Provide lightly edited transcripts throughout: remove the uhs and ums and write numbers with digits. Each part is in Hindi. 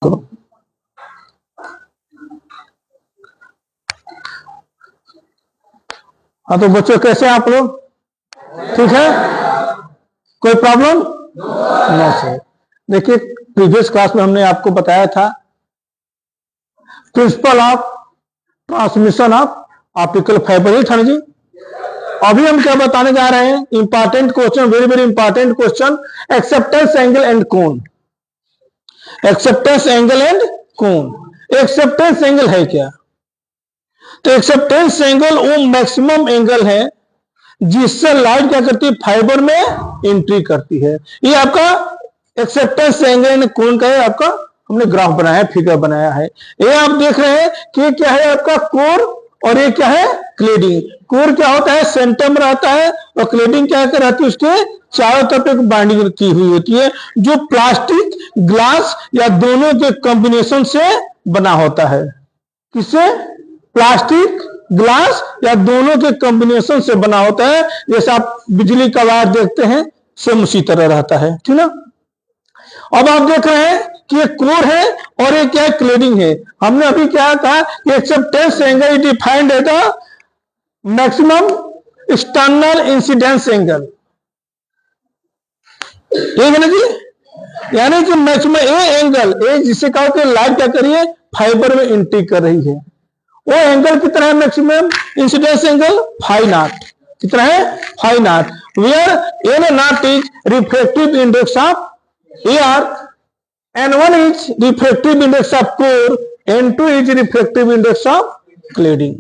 करो। हाँ तो बच्चों कैसे हैं आप लोग? ठीक है, कोई प्रॉब्लम? No sir. देखिए प्रीवियस क्लास में हमने आपको बताया था principle of transmission of optical fibre, ही था ना जी। अभी हम क्या बताने जा रहे हैं? Important question, very very important question, acceptance angle and कोण। एक्सेप्टेंस एंगल एंड कोण। एक्सेप्टेंस एंगल है क्या? तो एक्सेप्टेंस एंगल वो मैक्सिमम एंगल है जिससे लाइट क्या करती है? फाइबर में एंट्री करती है। ये आपका एक्सेप्टेंस एंगल कोण का है, आपका हमने ग्राफ बनाया है, फिगर बनाया है। ये आप देख रहे हैं कि ये क्या है? आपका कोर, और ये क्या है? क्लेडिंग। कोर क्या होता है? सेंटर में रहता है, और क्लेडिंग क्या रहती है? उसके चारों तरफ एक बाइंडिंग की हुई होती है, जो प्लास्टिक, ग्लास या दोनों के कॉम्बिनेशन से बना होता है। किससे? प्लास्टिक, ग्लास या दोनों के कॉम्बिनेशन से बना होता है। जैसे आप बिजली का वायर देखते हैं, सेम उसी तरह रहता है, ठीक ना। अब आप देख रहे हैं कि ये कोर है और ये क्या है? क्लेडिंग है। हमने अभी क्या कहा कि acceptance angle is defined as the maximum external incidence angle, ठीक है ना जी। यानी कि मैक्सिमम ए एंगल, ए जिसे कहो कि लाइट क्या करिए? फाइबर में एंट्री कर रही है। वो एंगल कितना है? Maximum incidence angle phi naught. कितना है? Phi naught. Where n naught is reflective index of air, N1 is refractive index of core, N2 is refractive index of cladding.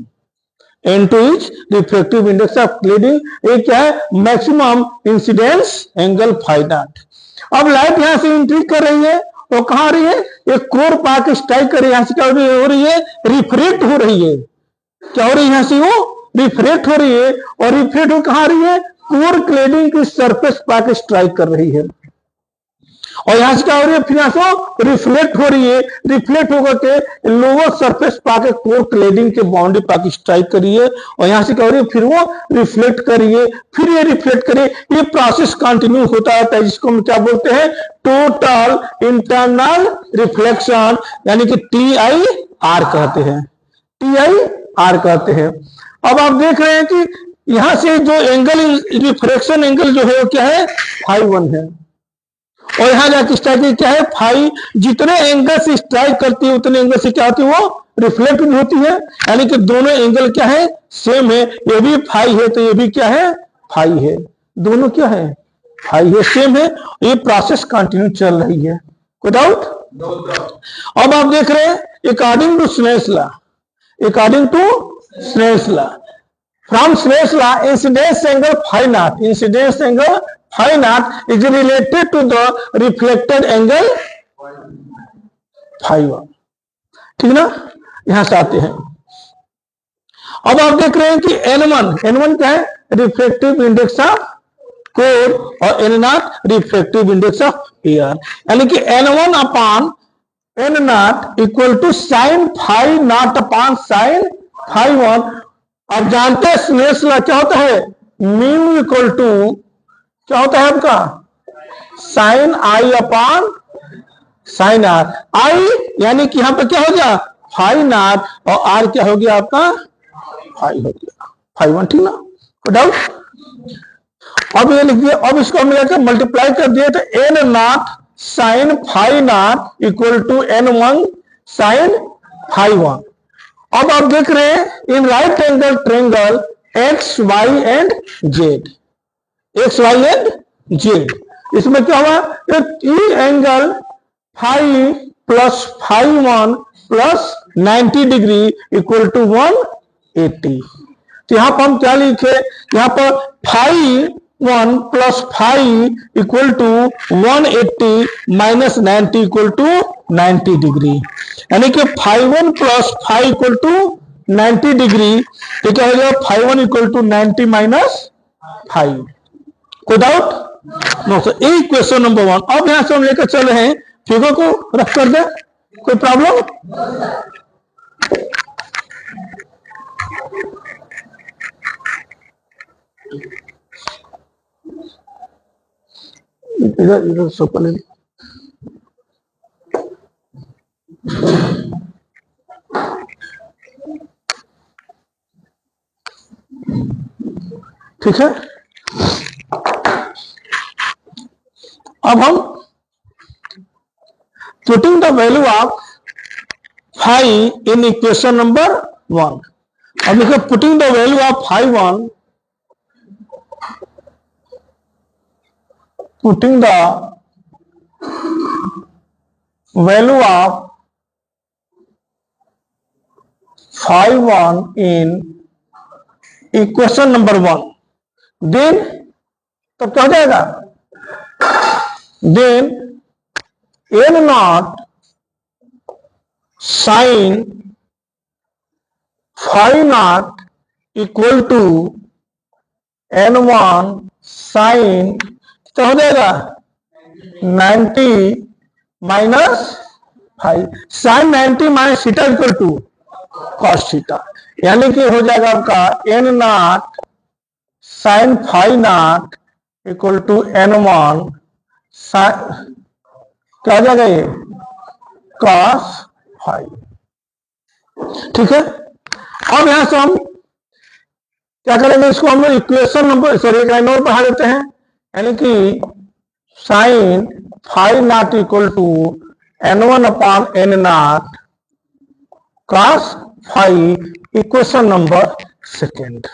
N2 is refractive index of cladding. ये क्या है? Maximum incidence angle phi naught. अब लाइट यहां से एंट्री कर रही है, वो कहां आ रही है? एक कोर पाक स्ट्राइक कर रही है, यहां से क्या हो रही है? रिफ्रेक्ट हो रही है। क्या हो रही है? यहां से वो रिफ्रेक्ट हो रही है, और रिफ्रेक्ट हो कहां आ रही है? कोर क्लेडिंग की सरफेस पाक स्ट्राइक कर रही है, और यहां से क्या हो रही है? फिर यहां से रिफ्लेक्ट हो रही है। रिफ्लेक्ट होकर के लोअर सरफेस पाके कोर क्लेडिंग के बाउंड्री पाके स्ट्राइक करी है, और यहां से क्या हो रही है? फिर वो रिफ्लेक्ट करिए, फिर ये रिफ्लेक्ट करिए। ये प्रोसेस कंटिन्यू होता है, जिसको हम क्या बोलते हैं? टोटल इंटरनल रिफ्लेक्शन, यानी कि TIR कहते हैं। TIR कहते हैं। अब आप देख रहे हैं कि यहां से जो एंगल, रिफ्लेक्शन एंगल जो है वो क्या है? φ1 है, और यहां जाके स्ट्राइक क्या है? फाई। जितने एंगल से स्ट्राइक करती है उतने एंगल से क्या होती है? वो रिफ्लेक्ट भी होती है। यानी कि दोनों एंगल क्या है? सेम है। ये भी फाई है तो ये भी क्या है? फाई है। दोनों क्या है? फाई है, सेम है। ये प्रोसेस कंटिन्यू चल रही है, कोई डाउट? अब आप देख रहे हैं according to Snell's law, according to Snell's law, from Snell's law, incidence angle phi naught, incidence angle phi naught is related to the reflected angle phi 1, ठीक ना। यहां से आते हैं। अब आप देख रहे हैं कि N1 क्या है? रिफ्लेक्टिव इंडेक्स ऑफ कोर, और N0 reflective index of air, यानी कि N1 upon N0 equal to sine phi naught upon sine phi 1। आप जानते हैं स्नेल्स लॉ क्या होता है? म्यू इक्वल टू क्या होता है आपका? Sine i upon sine r. I यानी कि यहां पर क्या हो गया? फाई नॉट, और आर क्या हो गया आपका? फाई हो गया, φ1, ठीक ना। कोई डाउट? अब ये लिख दिया। अब इसको हम लेकर मल्टीप्लाई कर दिए तो N0 sine phi not equal to N1 sine φ1। अब आप देख रहे हैं in right angle triangle x y and z, x y and z, इसमें क्या हुआ? ई angle phi plus φ1 plus 90 degree equal to 180। तो यहां पर हम क्या लिखे? यहां पर φ1 plus phi equal to 180 minus 90 equal to 90 degree, यानी कि φ1 plus phi equal to 90 degree. तो क्या हो गया? φ1 इक्वल टू 90 माइनस फाई। कोई डाउट? No sir. यही क्वेश्चन नंबर 1। अब यहां से हम लेकर चले हैं, फिगर को रख कर दे। कोई प्रॉब्लम? इधर इधर सोपन ठीक है। अब हम putting the value of phi in equation number 1। अब देखो putting the value of phi 1, putting the value of phi 1 in equation number 1, then तब क्या हो जाएगा, then n naught sine phi not equal to n1 sine क्या हो जाएगा 90 minus five, sine 90 minus theta equal to cos theta, यानी कि हो जाएगा आपका n naught sine phi not equal to n1 क्या हो जाएगा ये कॉस फाइव। ठीक है। अब यहां से हम क्या करेंगे, इसको हम इक्वेशन नंबर सॉरी एक लाइन और बढ़ा देते हैं, यानी कि sine five naught equal to n1 upon n naught cos five, equation number second.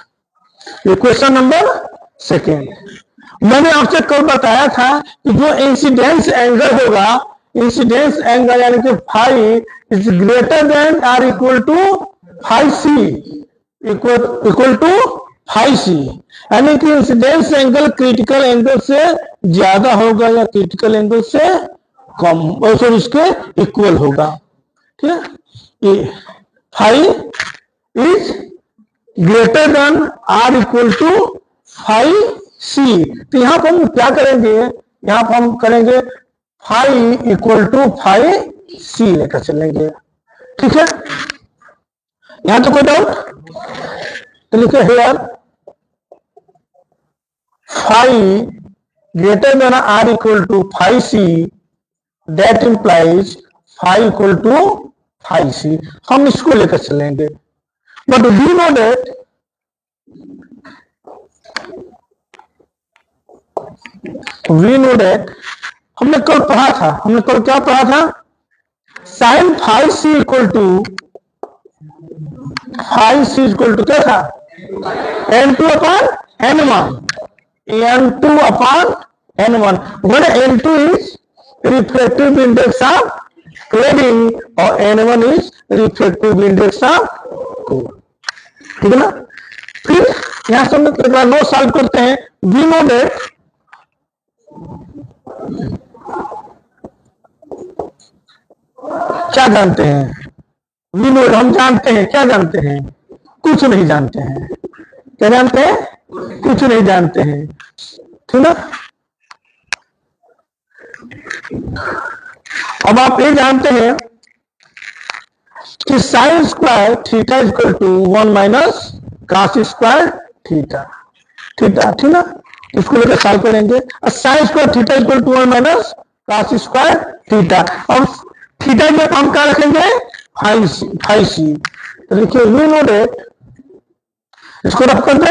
Equation number second, मैंने आपसे कल बताया था कि जो इंसिडेंस एंगल होगा, इंसिडेंस एंगल यानी कि five is greater than or equal to five C, equal to five C, यानी कि इंसिडेंस एंगल क्रिटिकल एंगल से ज्यादा होगा या क्रिटिकल एंगल से कम, और इसके इक्वल होगा। ठीक है। Five is greater than or equal to five C, तो यहां पर हम क्या करेंगे, यहां पर हम करेंगे five equal to five C लेकर चलेंगे। ठीक है। यहां तो कोई डाउट, तो लिखे here five greater than or equal to five C, that implies five equal to five C, हम इसको लेकर चलेंगे। बट वी नो दैट हमने कल पढ़ा था, हमने कल क्या पढ़ा था, sine five C equal to क्या था, n2 upon n1, n2 upon n1, when n2 is refractive index of cladding और n1 is refractive index of core। ठीक है ना। फिर यहां से हम एक बार नो सॉल्व करते हैं। वी नो दैट क्या जानते हैं, वी नो हम जानते हैं, क्या जानते हैं, कुछ नहीं जानते हैं। क्या जानते हैं, कुछ नहीं जानते हैं। ठीक ना। अब आप ये जानते हैं कि sine square theta equal to 1 minus cos square theta, theta. ठीक ना। इसको लेकर सॉल्व करेंगे। Sine square theta equal to 1 minus cos square theta, और थीटा में हम क्या रखेंगे, फाइव सी। तो देखिए वी नो दैट, इसको रख कर दे,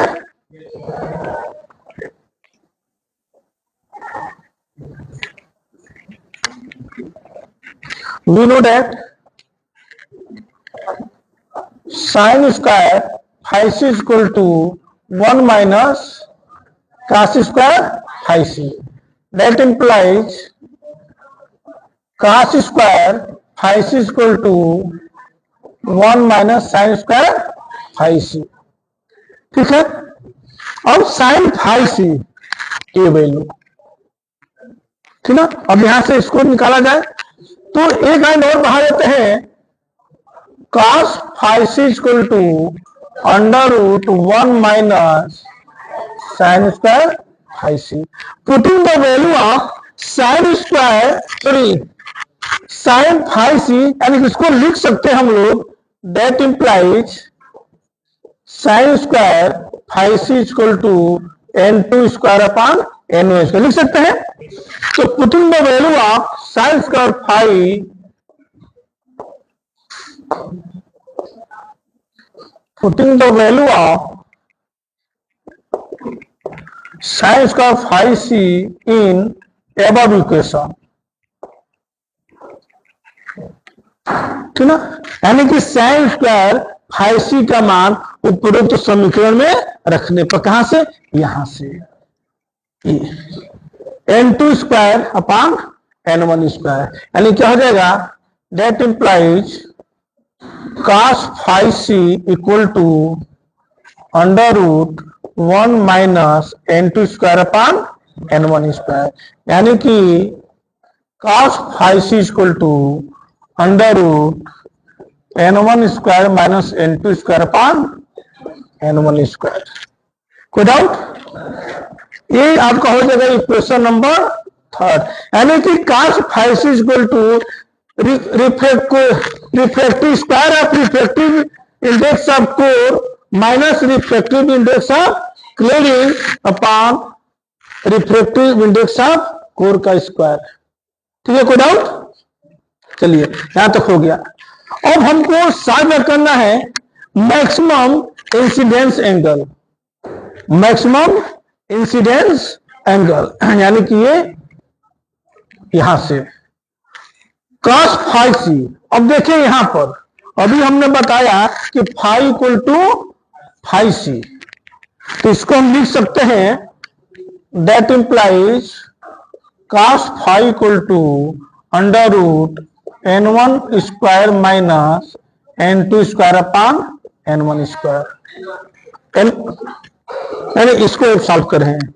we know that sine square five C equal to 1 minus cos square five C, that implies cos square five C equal to 1 minus sine square five c. ठीक है। अब साइन फाइव सी ये वैल्यू, ठीक ना। अब यहां से इसको निकाला जाए तो एक लाइन और बढ़ा देते हैं, cos five C equal to under root 1 minus sine square five C, putting the value of sine square sorry sine five C, यानी कि इसको लिख सकते हैं हम लोग, that implies sine square five C equal to n2 square upon n1 square लिख सकते हैं। तो putting the value of sine square five putting the value of sin square phi c in above equation, ठीक ना, यानी कि sin स्क्वायर फाई सी का मान उपरोक्त समीकरण में रखने पर, कहां से, यहां से, n2 square upon n1 square, यानी क्या हो जाएगा, that implies cos phi C equal to under root 1 minus n2 square upon n1 square, यानी कि cos phi C equal to under root n1 square minus n2 square upon n1 square. कोई डाउट, ये आपका हो जाएगा इक्वेशन नंबर थर्ड, यानी कि cos phi C equal to refractive square of refractive index of core minus refractive index of cladding upon refractive index of core का स्क्वायर। ठीक है, कोई डाउट, चलिए यहां तक हो गया। अब हमको सॉल्व करना है maximum incidence angle, maximum incidence angle, यानी कि ये यहां से cos फाई सी। अब देखिए यहां पर अभी हमने बताया कि phi equal to phi C, तो इसको हम लिख सकते हैं that implies cos phi equal to under root n1 square minus n2 square upon n1 square, यानी इसको सॉल्व कर रहे हैं,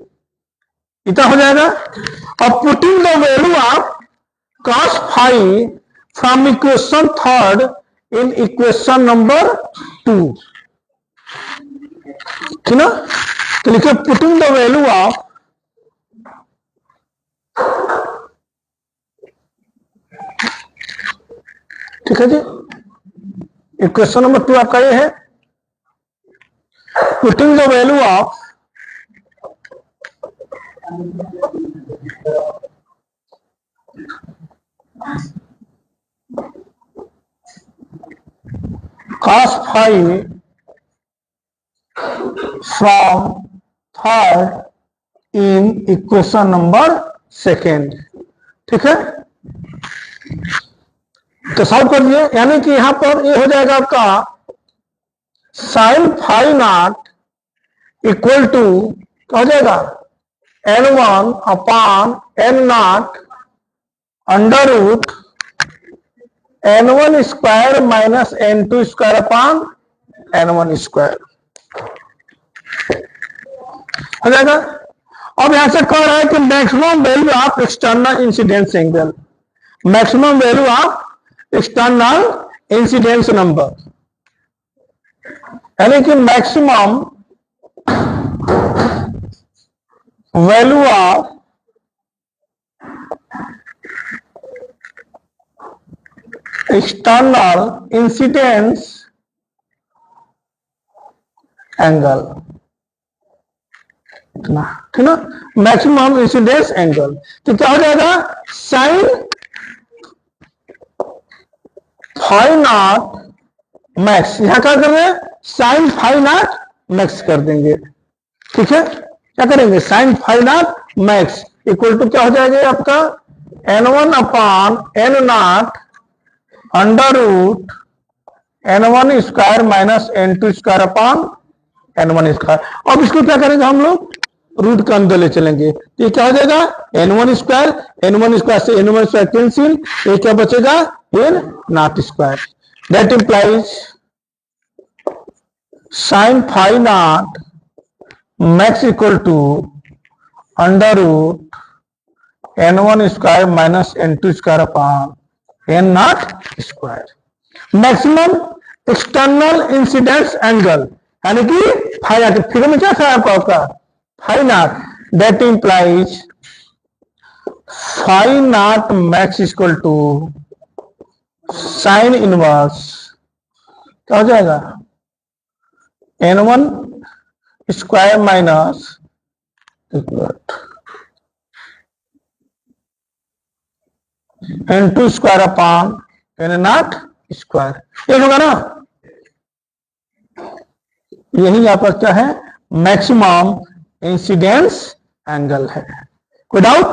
इतना हो जाएगा। अब putting the value of cos phi from equation third in equation number 2, ठीक ना, तो लिखे पुटिंग द वैल्यू ऑफ ठीक है जी, इक्वेशन नंबर 2 आपका ये है, putting the value of cos phi from third in equation number second, ठीक है, तो सॉल्व कर दिए, यानी कि यहां पर ये हो जाएगा आपका sine phi not equal to क्या हो जाएगा, n1 upon n naught under root n1 square minus n2 square upon n1 square हो जाएगा। अब यहां से कह रहा है कि maximum value of external incidence angle, maximum value of external incidence number, यानी कि maximum value of external incidence angle, ठीक ना, मैक्सिमम इंसिडेंस एंगल, तो क्या हो जाएगा, साइन फाई नॉट मैक्स, यहां क्या कर रहे हैं, साइन फाई नॉट मैक्स कर देंगे, ठीक है, क्या करेंगे, sine phi naught max equal to क्या हो जाएगा आपका n1 upon n naught under root n1 square minus n2 square upon n1 square. अब इसको क्या करेंगे हम लोग, रूट के अंदर ले चलेंगे, ये क्या हो जाएगा, n1 स्क्वायर से n1 स्क्वायर कैंसिल, ये क्या बचेगा, n naught square, that implies sine phi naught max equal to under root n1 square minus n2 square upon n naught square. Maximum external incidence angle, यानी कि फाई नॉट, फिगर में क्या था आपका phi naught, that implies phi naught max equal to sine inverse क्या हो जाएगा, n1 square minus n2 square upon n naught square, ये होगा ना। यही आपका क्या है, मैक्सिमम इंसिडेंस एंगल है। कोई डाउट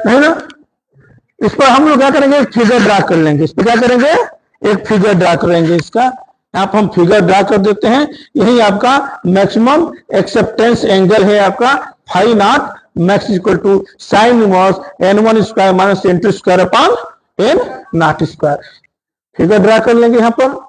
नहीं ना। इस पर हम लोग क्या करेंगे, एक फिगर ड्रा कर लेंगे। इस पर क्या करेंगे, एक फिगर ड्रा करेंगे। इसका यहाँ पर हम फिगर ड्रा कर देते हैं। यही आपका मैक्सिमम एक्सेप्टेंस एंगल है आपका phi naught max equal to sine inverse n1 square minus n2 square upon n naught square. Figure draw कर लेंगे यहाँ पर।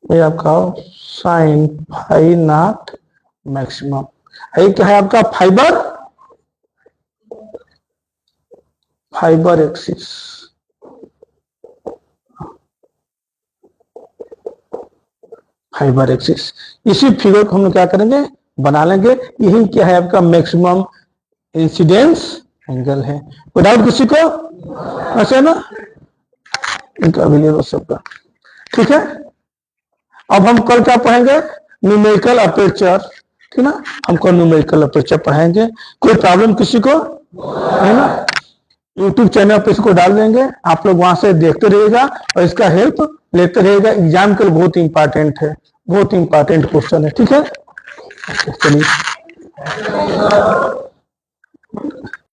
ये आपका साइन फाई नॉट मैक्सिमम, ये क्या है आपका fibre, fibre axis. Fibre axis, इसी फिगर को हम क्या करेंगे, बना लेंगे। यही क्या है आपका मैक्सिमम इंसिडेंस एंगल है। कोई डाउट किसी को, ऐसे ना इनका अवेलेबल सबका, ठीक है। अब हम कल क्या पढ़ेंगे, न्यूमेरिकल अपर्चर, ठीक ना। हम कल न्यूमेरिकल अपर्चर पढ़ेंगे। कोई प्रॉब्लम किसी को है ना, यूट्यूब चैनल पे इसको डाल देंगे, आप लोग वहां से देखते रहिएगा और इसका हेल्प लेते रहिएगा। एग्जाम के लिए बहुत इंपॉर्टेंट है, बहुत इंपॉर्टेंट क्वेश्चन है, ठीक है। चलिए।